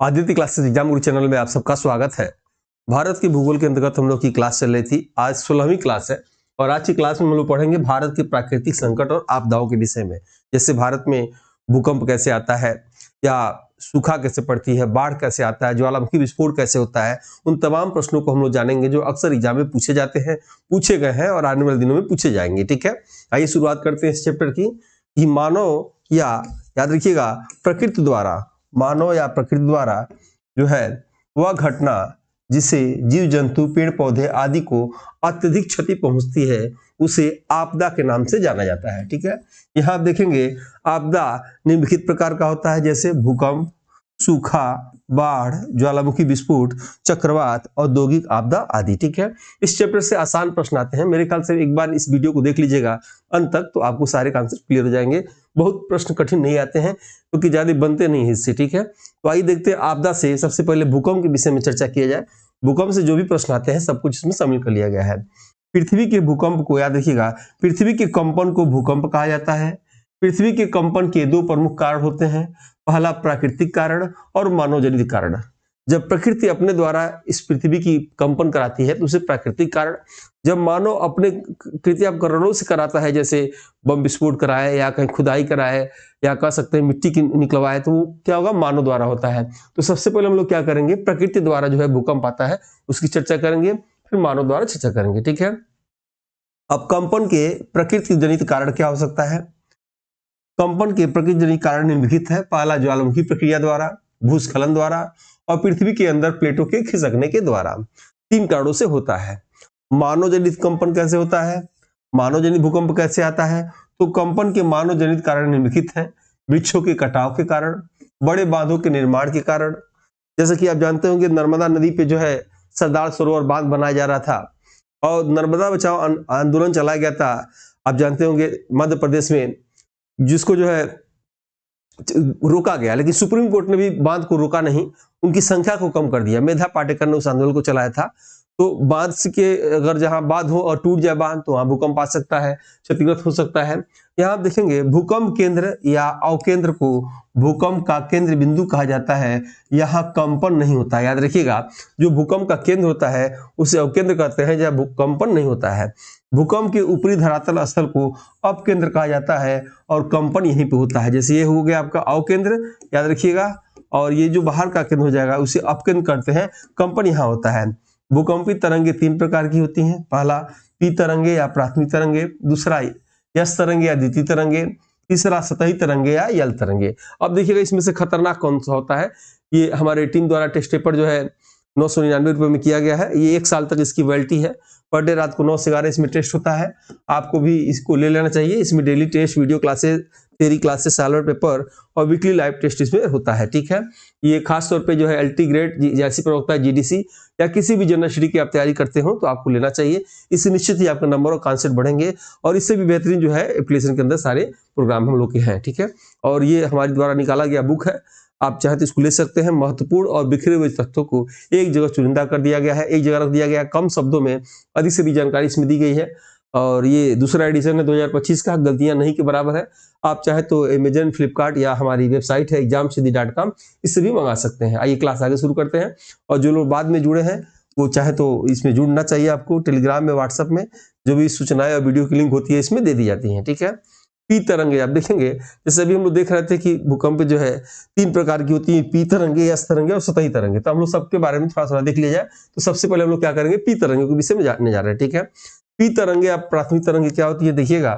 Aditya classes exam गुरु channel में आप सबका स्वागत है। भारत के भूगोल के अंतर्गत हम लोग की क्लास चल रही थी। आज 16वीं क्लास है और आज की क्लास में हम लोग पढ़ेंगे भारत के प्राकृतिक संकट और आपदाओं के विषय में। जैसे भारत में भूकंप कैसे आता है या सूखा कैसे पड़ती है, बाढ़ कैसे आता है, ज्वालामुखी विस्फोट कैसे होता है, उन तमाम प्रश्नों को हम लोग जानेंगे जो अक्सर एग्जाम में पूछे जाते हैं, पूछे गए हैं और आने वाले दिनों में पूछे जाएंगे। ठीक है, आइए शुरुआत करते हैं इस चैप्टर की। कि मानव या याद रखिएगा प्रकृति द्वारा, मानव या प्रकृति द्वारा जो है वह घटना जिसे जीव जंतु पेड़ पौधे आदि को अत्यधिक क्षति पहुंचती है उसे आपदा के नाम से जाना जाता है। ठीक है, यहाँ आप देखेंगे आपदा निम्नलिखित प्रकार का होता है, जैसे भूकंप, सूखा, बाढ़, ज्वालामुखी विस्फोट, चक्रवात, औद्योगिक आपदा आदि। ठीक है, इस चैप्टर से आसान प्रश्न आते हैं। मेरे ख्याल से एक बार इस वीडियो को देख लीजिएगा अंत तक तो आपको सारे कॉन्सेप्ट क्लियर हो जाएंगे। बहुत प्रश्न कठिन नहीं आते हैं क्योंकि ज्यादा बनते नहीं है इससे। ठीक है, तो आइए देखते हैं आपदा से। सबसे पहले भूकंप के विषय में चर्चा किया जाए। भूकंप से जो भी प्रश्न आते हैं सब कुछ इसमें शामिल कर लिया गया है। पृथ्वी के भूकंप को याद रखिएगा, पृथ्वी के कंपन को भूकंप कहा जाता है। पृथ्वी के कंपन के दो प्रमुख कारण होते हैं, पहला प्राकृतिक कारण और मानवजनित कारण। जब प्रकृति अपने द्वारा इस पृथ्वी की कंपन कराती है तो उसे प्राकृतिक कारण, जब मानव अपने कृत्या करणों से कराता है, जैसे बम विस्फोट कराए या कहीं खुदाई कराए या कह सकते हैं मिट्टी की निकलवाए, तो वो क्या होगा, मानव द्वारा होता है। तो सबसे पहले हम लोग क्या करेंगे, प्रकृति द्वारा जो है भूकंप आता है उसकी चर्चा करेंगे, फिर मानव द्वारा चर्चा करेंगे। ठीक है, अब कंपन के प्रकृति जनित कारण क्या हो सकता है। कंपन के प्रकृति जनित कारण निम्नलिखित है, पहला ज्वालामुखी प्रक्रिया द्वारा, भूस्खलन द्वारा और पृथ्वी के अंदर प्लेटों के खिसकने के द्वारा। तीन कारणों से होता है। मानव जनित कंपन कैसे होता है, मानव जनित भूकंप कैसे आता है, तो कंपन के मानव जनित कारण निम्नलिखित हैं, वृक्षों के कटाव के कारण, बड़े बांधों के निर्माण के कारण। जैसे कि आप जानते होंगे नर्मदा नदी पे जो है सरदार सरोवर बांध बनाया जा रहा था और नर्मदा बचाओ आंदोलन चलाया गया था। आप जानते होंगे मध्य प्रदेश में, जिसको जो है रोका गया, लेकिन सुप्रीम कोर्ट ने भी बांध को रोका नहीं, उनकी संख्या को कम कर दिया। मेधा पाटेकर ने उस आंदोलन को चलाया था। तो बांध के अगर जहां बांध हो और टूट जाए बांध तो वहां भूकंप आ सकता है, क्षतिग्रस्त हो सकता है। यहाँ आप देखेंगे भूकंप केंद्र या अवकेंद्र को भूकंप का केंद्र बिंदु कहा जाता है। यहाँ कंपन नहीं होता है, याद रखिएगा। जो भूकंप का केंद्र होता है उसे अवकेंद्र कहते हैं जहाँ कंपन नहीं होता है। भूकंप के ऊपरी धरातल स्थल को अपकेंद्र कहा जाता है और कंपन यहीं पे होता है। जैसे ये हो गया आपका अवकेंद्र, याद रखिएगा, और ये जो बाहर का केंद्र हो जाएगा उसे अपकेंद्र करते हैं, कंपन यहाँ होता है। भूकंपी तरंगे तीन प्रकार की होती हैं, पहला पी तरंगे या प्राथमिक तरंगे, दूसरा यस तरंगे या द्वितीय तरंगे, तीसरा सतही तरंगे या यल तरंगे। अब देखिएगा इसमें से खतरनाक कौन सा होता है। ये हमारे टीम द्वारा टेस्ट पेपर जो है 999 रुपये में किया गया है। ये 1 साल तक इसकी वैलिडिटी है। पर डे रात को 9 से 11 इसमें टेस्ट होता है, आपको भी इसको ले लेना चाहिए। इसमें daily test, video classes, theory classes, solver paper और वीकली लाइव टेस्ट इसमें होता है। ठीक है, ये खास तौर पे जो है एलटी ग्रेड जैसी प्रवक्ता है, जीडीसी या किसी भी जनरल स्टडी की आप तैयारी करते हो तो आपको लेना चाहिए। इससे निश्चित ही आपका नंबर और कॉन्सेप्ट बढ़ेंगे और इससे भी बेहतरीन जो है एप्लीकेशन के अंदर सारे प्रोग्राम हम लोग के हैं। ठीक है, और ये हमारे द्वारा निकाला गया बुक है, आप चाहे तो इसको ले सकते हैं। महत्वपूर्ण और बिखरे हुए तथ्यों को एक जगह चुनिंदा कर दिया गया है, एक जगह रख दिया गया, कम शब्दों में अधिक से अधिक जानकारी इसमें दी गई है। और ये दूसरा एडिशन है 2025 का, गलतियां नहीं के बराबर है। आप चाहे तो अमेजन, फ्लिपकार्ट या हमारी वेबसाइट है examsiddhi.com, इससे भी मंगा सकते हैं। आइए क्लास आगे शुरू करते हैं। और जो लोग बाद में जुड़े हैं वो चाहे तो इसमें जुड़ना चाहिए आपको। टेलीग्राम में, व्हाट्सएप में जो भी सूचनाएं और वीडियो की लिंक होती है इसमें दे दी जाती है। ठीक है, पी तरंगे आप देखेंगे, जैसे अभी हम लोग देख रहे थे कि भूकंप जो है तीन प्रकार की होती है, पी तरंगे, यस तरंगे और सतही तरंगे। तो हम लोग सबके बारे में थोड़ा थोड़ा देख लिया जाए। तो सबसे पहले हम लोग क्या करेंगे, पी तरंगे के विषय में जानने जा रहे हैं। ठीक है, पी तरंगे या प्राथमिक तरंगे क्या होती है, देखिएगा।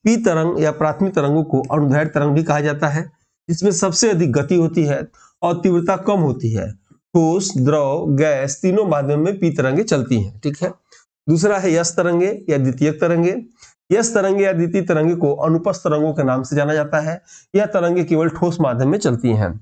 पी तरंग या प्राथमिक तरंगों को अनुदैर्घ्य तरंग भी कहा जाता है, जिसमें सबसे अधिक गति होती है और तीव्रता कम होती है। ठोस, द्रव, गैस तीनों माध्यम में पी तरंगे चलती हैं। ठीक है, दूसरा है यस तरंगे या द्वितीयक तरंगे। यस तरंगे या द्वितीय तरंगे को अनुपस्थ तरंगों के नाम से जाना जाता है। यह तरंगे केवल ठोस माध्यम में चलती हैं।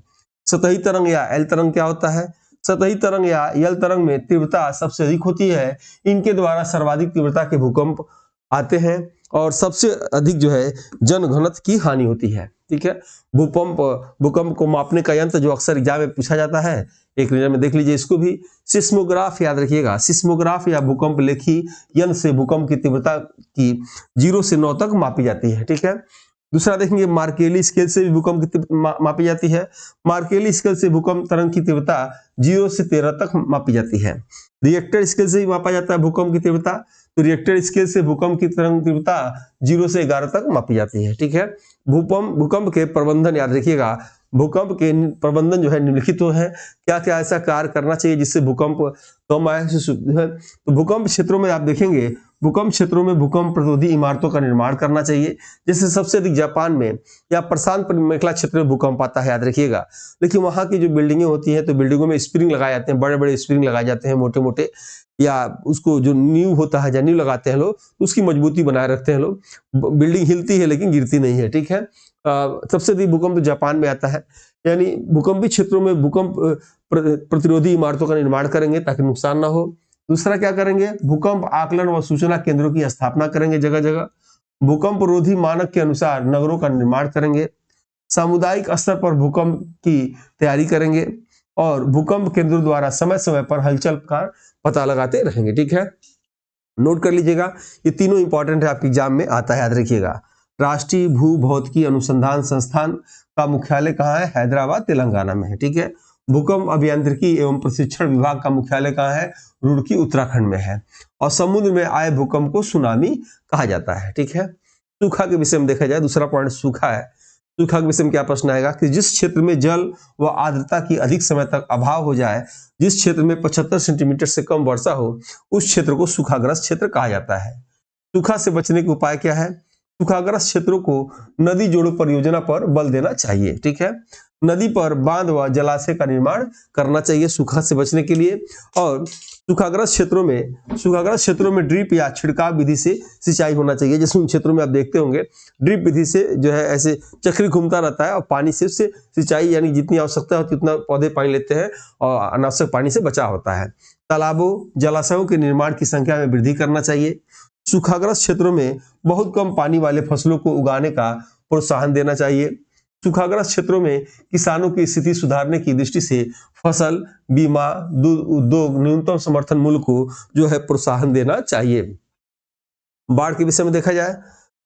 सतही तरंग या एल तरंग क्या होता है, सतही तरंग या यल तरंग में तीव्रता सबसे अधिक होती है। इनके द्वारा सर्वाधिक तीव्रता के भूकंप आते हैं और सबसे अधिक जो है जन घनत्व की हानि होती है। ठीक है, भूकंप को मापने का यंत्र जो अक्सर एग्जाम में पूछा जाता है, एक नजर में देख लीजिए इसको भी। सिस्मोग्राफ याद रखिएगा, सिस्मोग्राफ या भूकंप लेखी यंत्र से भूकंप की तीव्रता की 0 से 9 तक मापी जाती है। ठीक है, दूसरा देखेंगे मार्केली स्केल से भी भूकंप की तीव्रता मापी जाती है। मार्केली स्केल से भूकंप तरंग की तीव्रता 0 से 13 तक मापी जाती है। रिएक्टर स्केल से भी मापा जाता है भूकंप की तीव्रता, तो रिएक्टर स्केल से भूकंप की तरंग तीव्रता 0 से 11 तक मापी जाती है। ठीक है, भूकंप के प्रबंधन याद रखिएगा, भूकंप के प्रबंधन जो है निम्नलिखित है। क्या क्या ऐसा कार्य करना चाहिए जिससे भूकंप कम आए। तो भूकंप क्षेत्रों में आप देखेंगे, भूकंप क्षेत्रों में भूकंप प्रतिरोधी इमारतों का निर्माण करना चाहिए। जैसे सबसे अधिक जापान में या प्रशांत मेखला क्षेत्र में भूकंप आता है, याद रखिएगा। लेकिन वहां की जो बिल्डिंगें होती हैं तो बिल्डिंगों में स्प्रिंग लगाए जाते हैं, बड़े बड़े स्प्रिंग लगाए जाते हैं मोटे मोटे, या उसको जो नींव होता है, नींव लगाते हैं लोग, उसकी मजबूती बनाए रखते हैं लोग। बिल्डिंग हिलती है लेकिन गिरती नहीं है। ठीक है, सबसे अधिक भूकंप तो जापान में आता है। यानी भूकंपी क्षेत्रों में भूकंप प्रतिरोधी इमारतों का निर्माण करेंगे ताकि नुकसान ना हो। दूसरा क्या करेंगे, भूकंप आकलन व सूचना केंद्रों की स्थापना करेंगे जगह जगह। भूकंप रोधी मानक के अनुसार नगरों का निर्माण करेंगे। सामुदायिक स्तर पर भूकंप की तैयारी करेंगे और भूकंप केंद्रों द्वारा समय समय पर हलचल का पता लगाते रहेंगे। ठीक है, नोट कर लीजिएगा, ये तीनों इंपॉर्टेंट है, आपके एग्जाम में आता है, याद रखिएगा। राष्ट्रीय भूभौतिकी अनुसंधान संस्थान का मुख्यालय कहाँ है? हैदराबाद, तेलंगाना में है। ठीक है, भूकंप अभियांत्रिकी एवं प्रशिक्षण विभाग का मुख्यालय कहाँ है? रुड़की, उत्तराखंड में है। और समुद्र में आए भूकंप को सुनामी कहा जाता है। ठीक है, सूखा के विषय में देखा जाए, दूसरा पॉइंट सूखा है। सूखा के विषय में क्या प्रश्न आएगा कि जिस क्षेत्र में जल व आर्द्रता की अधिक समय तक अभाव हो जाए, जिस क्षेत्र में 75 सेंटीमीटर से कम वर्षा हो, उस क्षेत्र को सूखाग्रस्त क्षेत्र कहा जाता है। सूखा से बचने के उपाय क्या है? सूखाग्रस्त क्षेत्रों को नदी जोड़ो परियोजना पर बल देना चाहिए। ठीक है, नदी पर बांध व जलाशय का निर्माण करना चाहिए सूखा से बचने के लिए। और सूखाग्रस्त क्षेत्रों में ड्रिप या छिड़काव विधि से सिंचाई होना चाहिए। जैसे उन क्षेत्रों में आप देखते होंगे ड्रिप विधि से जो है ऐसे चक्री घूमता रहता है और पानी से उससे सिंचाई, यानी जितनी आवश्यकता होती है उतना पौधे पानी लेते हैं और अनावश्यक पानी से बचाव होता है। तालाबों, जलाशयों के निर्माण की संख्या में वृद्धि करना चाहिए। सूखाग्रस्त क्षेत्रों में बहुत कम पानी वाले फसलों को उगाने का प्रोत्साहन देना चाहिए। सूखाग्रस्त क्षेत्रों में किसानों की स्थिति सुधारने की दृष्टि से फसल बीमा, दूध उद्योग, न्यूनतम समर्थन मूल्य को जो है प्रोत्साहन देना चाहिए। बाढ़ के विषय में देखा जाए,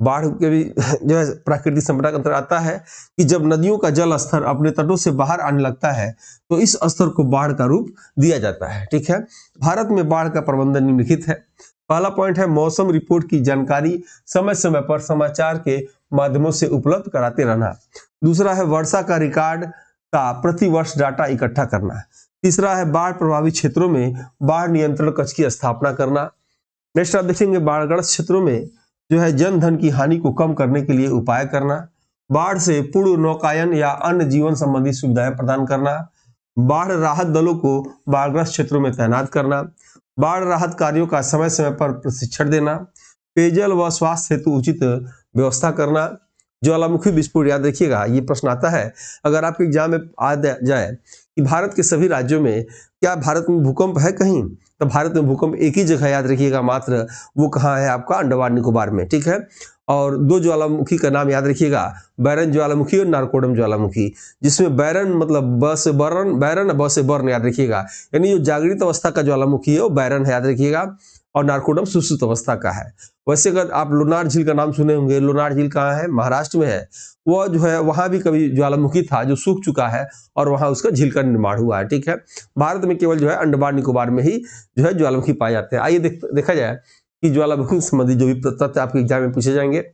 बाढ़ के भी जो है प्राकृतिक संपदा के अंतर्गत आता है कि जब नदियों का जल स्तर अपने तटों से बाहर आने लगता है तो इस स्तर को बाढ़ का रूप दिया जाता है। ठीक है, भारत में बाढ़ का प्रबंधन निम्नलिखित है। पहला पॉइंट है मौसम रिपोर्ट की जानकारी समय समय पर समाचार के माध्यमों से उपलब्ध कराते रहना। दूसरा है वर्षा का रिकॉर्ड का प्रति वर्ष डाटा इकट्ठा करना। तीसरा है बाढ़ प्रभावित क्षेत्रों में बाढ़ नियंत्रण कक्ष की स्थापना करना। नेक्स्ट आप देखेंगे बाढ़ग्रस्त क्षेत्रों में जो है जन धन की हानि को कम करने के लिए उपाय करना। बाढ़ से पूर्व नौकायन या अन्य जीवन संबंधी सुविधाएं प्रदान करना। बाढ़ राहत दलों को बाढ़ग्रस्त क्षेत्रों में तैनात करना। बाढ़ राहत कार्यों का समय समय पर प्रशिक्षण देना। पेयजल व स्वास्थ्य हेतु उचित व्यवस्था करना। ज्वालामुखी विस्फोट याद रखिएगा, ये प्रश्न आता है अगर आपके एग्जाम में आ जाए कि भारत के सभी राज्यों में क्या भारत में भूकंप है कहीं, तो भारत में भूकंप एक ही जगह याद रखिएगा मात्र, वो कहाँ है आपका? अंडमान निकोबार में। ठीक है, और दो ज्वालामुखी का नाम याद रखिएगा, बैरन ज्वालामुखी और नारकोडम ज्वालामुखी, जिसमें बैरन मतलब बैरन बर्न याद रखिएगा, यानी जो जागृत अवस्था का ज्वालामुखी है वो बैरन है, याद रखिएगा, और नारकोडम सुषुप्त अवस्था का है। वैसे अगर आप लोनार झील का नाम सुने होंगे, लोनार झील कहाँ है? महाराष्ट्र में है। वो जो है वहां भी कभी ज्वालामुखी था जो सूख चुका है और वहां उसका झील का निर्माण हुआ है। ठीक है, भारत में केवल जो है अंडमान निकोबार में ही जो है ज्वालामुखी पाए जाते हैं। आइए देखा जाए कि ज्वालामुखी संबंधी जो भी तथ्य आपके एग्जाम में पूछे जाएंगे।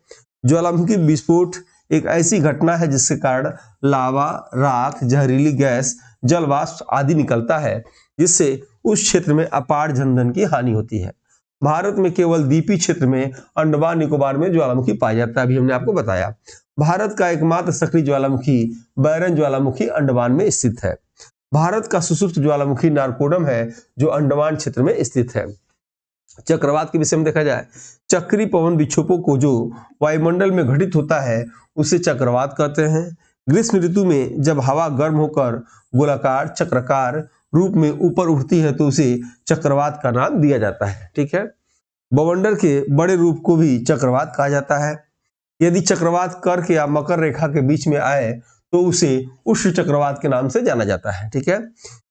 ज्वालामुखी विस्फोट एक ऐसी घटना है जिसके कारण लावा, राख, जहरीली गैस, जलवाष्प आदि निकलता है, जिससे उस क्षेत्र में अपार जनधन की हानि होती है। भारत में केवल द्वीपीय क्षेत्र में अंडमान निकोबार में ज्वालामुखी पाया जाता है, अभी हमने आपको बताया। भारत का एकमात्र सक्रिय ज्वालामुखी बैरन ज्वालामुखी अंडमान में स्थित है। भारत का सुषुप्त ज्वालामुखी नारकोडम है जो अंडमान क्षेत्र में स्थित है। चक्रवात के विषय में देखा जाए, चक्री पवन विक्षोभों को जो वायुमंडल में घटित होता है उसे चक्रवात कहते हैं। ग्रीष्म ऋतु में जब हवा गर्म होकर गोलाकार चक्राकार रूप में ऊपर उठती है तो उसे चक्रवात का नाम दिया जाता है। ठीक है, बवंडर के बड़े रूप को भी चक्रवात कहा जाता है। यदि चक्रवात कर्क या मकर रेखा के बीच में आए तो उसे उष्ण चक्रवात के नाम से जाना जाता है। ठीक है,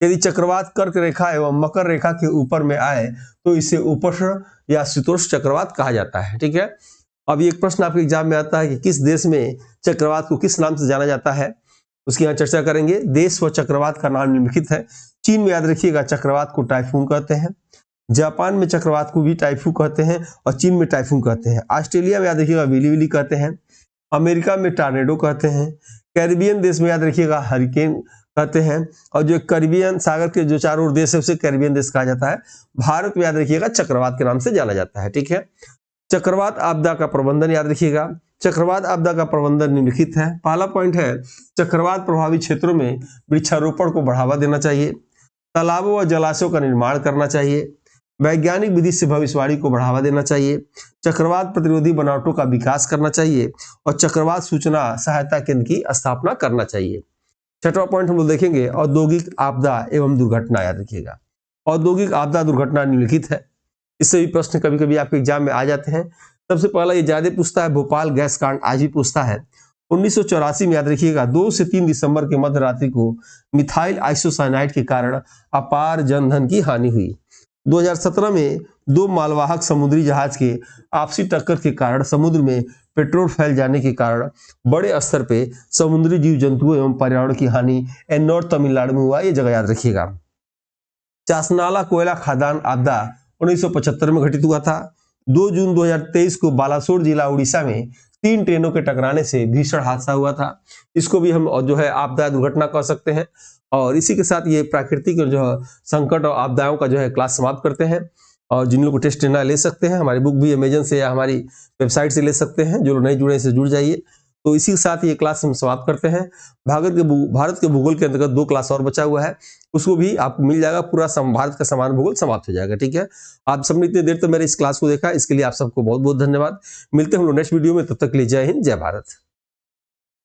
यदि चक्रवात कर्क रेखा एवं मकर रेखा के ऊपर में आए तो इसे उपोष्ण या शीतोष्ण चक्रवात कहा जाता है। ठीक है, अब एक प्रश्न आपके एग्जाम में आता है कि किस देश में चक्रवात को किस नाम से जाना जाता है, उसकी यहाँ चर्चा करेंगे। देश व चक्रवात का नाम निम्नलिखित है। चीन में याद रखिएगा चक्रवात को टाइफून कहते हैं। जापान में चक्रवात को भी टाइफून कहते हैं और चीन में टाइफून कहते हैं। ऑस्ट्रेलिया में याद रखिएगा विली कहते हैं। अमेरिका में टार्नेडो कहते हैं। कैरिबियन देश में याद रखिएगा हरिकेन कहते हैं। और जो कैरिबियन सागर के जो चारों ओर देश है उसे कैरिबियन देश कहा जाता है। भारत में याद रखिएगा चक्रवात के नाम से जाना जाता है। ठीक है। चक्रवात आपदा का प्रबंधन याद रखिएगा। चक्रवात आपदा का प्रबंधन निम्नलिखित है। पहला पॉइंट है चक्रवात प्रभावित क्षेत्रों में वृक्षारोपण को बढ़ावा देना चाहिए। तालाबों व जलाशयों का निर्माण करना चाहिए। वैज्ञानिक विधि से भविष्यवाणी को बढ़ावा देना चाहिए। चक्रवात प्रतिरोधी बनावटों का विकास करना चाहिए और चक्रवात सूचना सहायता केंद्र की स्थापना करना चाहिए। छठवां पॉइंट हम लोग देखेंगे औद्योगिक आपदा एवं दुर्घटना याद रखिएगा। औद्योगिक आपदा दुर्घटना निम्नलिखित है। इससे भी प्रश्न कभी कभी आपके एग्जाम में आ जाते हैं। सबसे पहला ये ज्यादा पूछता है भोपाल गैस कांड, आज भी पूछता है। 1984 में याद रखिएगा 2 से 3 दिसंबर के मध्य रात्रि को मिथाइल आइसोसाइनाइड के कारण अपार जनधन की हानि हुई। 2017 में 2 मालवाहक समुद्री जहाज के आपसी टक्कर के कारण समुद्र में पेट्रोल फैल जाने के कारण बड़े स्तर पे समुद्री जीव जंतुओं एवं पर्यावरण की हानि एन्नौर तमिलनाडु में हुआ, ये जगह याद रखिएगा। चासनाला कोयला खदान आपदा 1975 में घटित हुआ था। 2 जून 2023 को बालासोर जिला उड़ीसा में 3 ट्रेनों के टकराने से भीषण हादसा हुआ था। इसको भी हम जो है आपदा दुर्घटना कह सकते हैं। और इसी के साथ ये प्राकृतिक जो संकट और आपदाओं का जो है क्लास समाप्त करते हैं। और जिन लोग को टेस्ट लेना ले सकते हैं, हमारी बुक भी अमेजन से या हमारी वेबसाइट से ले सकते हैं। जो लोग नहीं जुड़े से जुड़ जाइए। तो इसी के साथ ये क्लास हम समाप्त करते हैं। भारत के भूगोल के अंतर्गत 2 क्लास और बचा हुआ है, उसको भी आपको मिल जाएगा। पूरा भारत का समान भूगोल समाप्त हो जाएगा। ठीक है। आप सबने इतनी देर तक मेरे इस क्लास को देखा, इसके लिए आप सबको बहुत बहुत धन्यवाद। मिलते हैं हम लोग नेक्स्ट वीडियो में। तब तक के लिए जय हिंद, जय भारत।